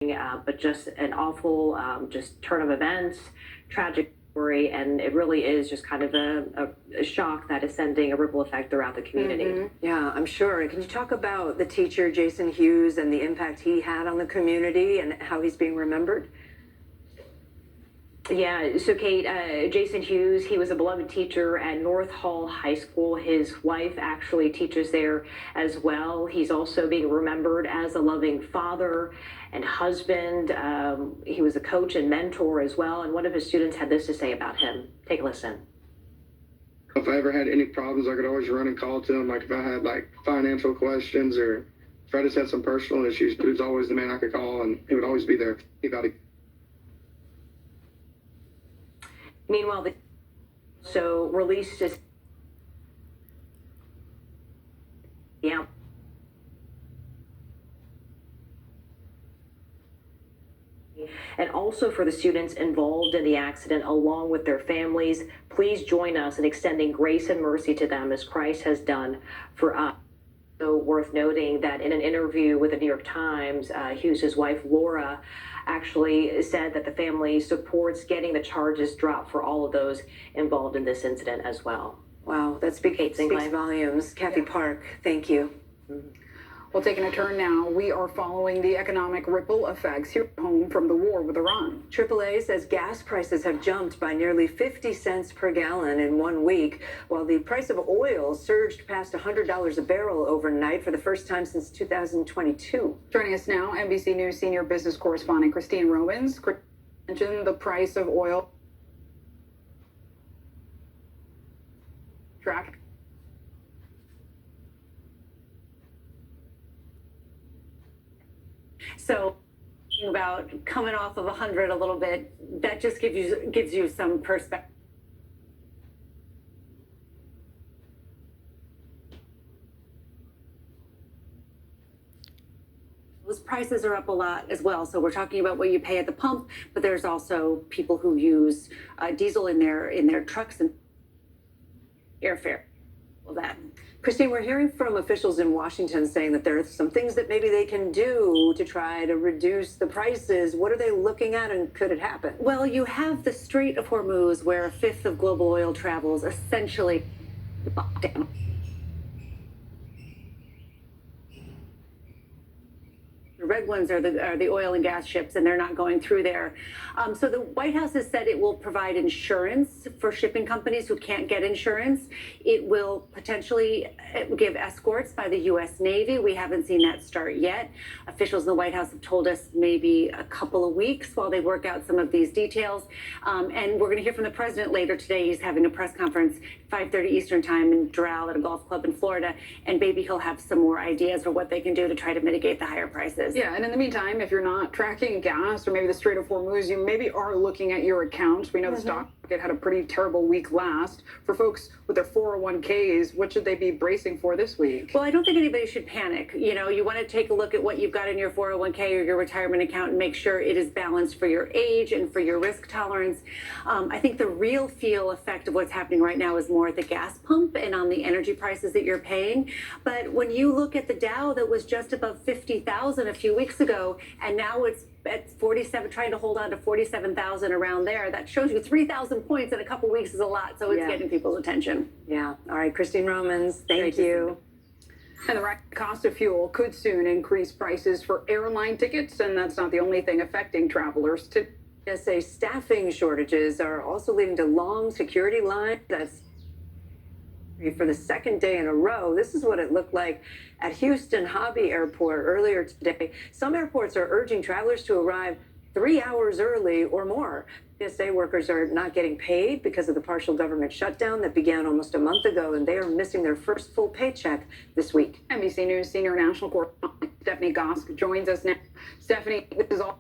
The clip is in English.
but just an awful just turn of events, tragic story, and it really is just kind of a shock that is sending a ripple effect throughout the community. Yeah, I'm sure. Can you talk about the teacher, Jason Hughes, and the impact he had on the community and how he's being remembered? Yeah, so Kate, Jason Hughes, he was a beloved teacher at North Hall High School. His wife actually teaches there as well. He's also being remembered as a loving father and husband. He was a coach and mentor as well. And one of his students had this to say about him. Take a listen. If I ever had any problems, I could always run and call to him. Like if I had like financial questions or if I just had some personal issues, he was always the man I could call, and he would always be there. Meanwhile, so released as yeah. And also for the students involved in the accident, along with their families, please join us in extending grace and mercy to them as Christ has done for us. So worth noting that in an interview with the New York Times, Hughes' wife, Laura, actually said that the family supports getting the charges dropped for all of those involved in this incident as well. Wow, that speaks volumes. Kathy Park, thank you. Well, taking a turn now, we are following the economic ripple effects here at home from the war with Iran. AAA says gas prices have jumped by nearly 50 cents per gallon in 1 week, while the price of oil surged past $100 a barrel overnight for the first time since 2022. Joining us now, NBC News senior business correspondent Christine Romans. Mentioned the price of oil. Track. So about coming off of 100 a little bit, that just gives you some perspective. Those prices are up a lot as well. So we're talking about what you pay at the pump, but there's also people who use diesel in their trucks and airfare. Well, that. Christine, we're hearing from officials in Washington saying that there are some things that maybe they can do to try to reduce the prices. What are they looking at, and could it happen? Well, you have the Strait of Hormuz, where a fifth of global oil travels, essentially locked down. The red ones are the oil and gas ships, and they're not going through there. So the White House has said it will provide insurance for shipping companies who can't get insurance. It will potentially give escorts by the U.S. Navy. We haven't seen that start yet. Officials in the White House have told us maybe a couple of weeks while they work out some of these details. And we're going to hear from the president later today. He's having a press conference 5:30 Eastern time in Doral at a golf club in Florida. And maybe he'll have some more ideas for what they can do to try to mitigate the higher prices. Yeah, and in the meantime, if you're not tracking gas or maybe the Strait of Hormuz, you maybe are looking at your account. We know the stock market had a pretty terrible week last. For folks with their 401ks, what should they be bracing for this week? Well, I don't think anybody should panic. You know, you want to take a look at what you've got in your 401k or your retirement account and make sure it is balanced for your age and for your risk tolerance. I think the real feel effect of what's happening right now is more at the gas pump and on the energy prices that you're paying. But when you look at the Dow that was just above 50,000 a few weeks ago, and now it's at 47, trying to hold on to 47,000 around there, that shows you 3,000 points in a couple weeks is a lot. So it's getting people's attention. Yeah. All right, Christine Romans, thank you. And the rising cost of fuel could soon increase prices for airline tickets, and that's not the only thing affecting travelers. TSA staffing shortages are also leading to long security lines. That's for the second day in a row. This is what it looked like at Houston Hobby Airport earlier today. Some airports are urging travelers to arrive 3 hours early or more. TSA workers are not getting paid because of the partial government shutdown that began almost a month ago, and they are missing their first full paycheck this week. NBC News senior national correspondent Stephanie Gosk joins us now. Stephanie, this is all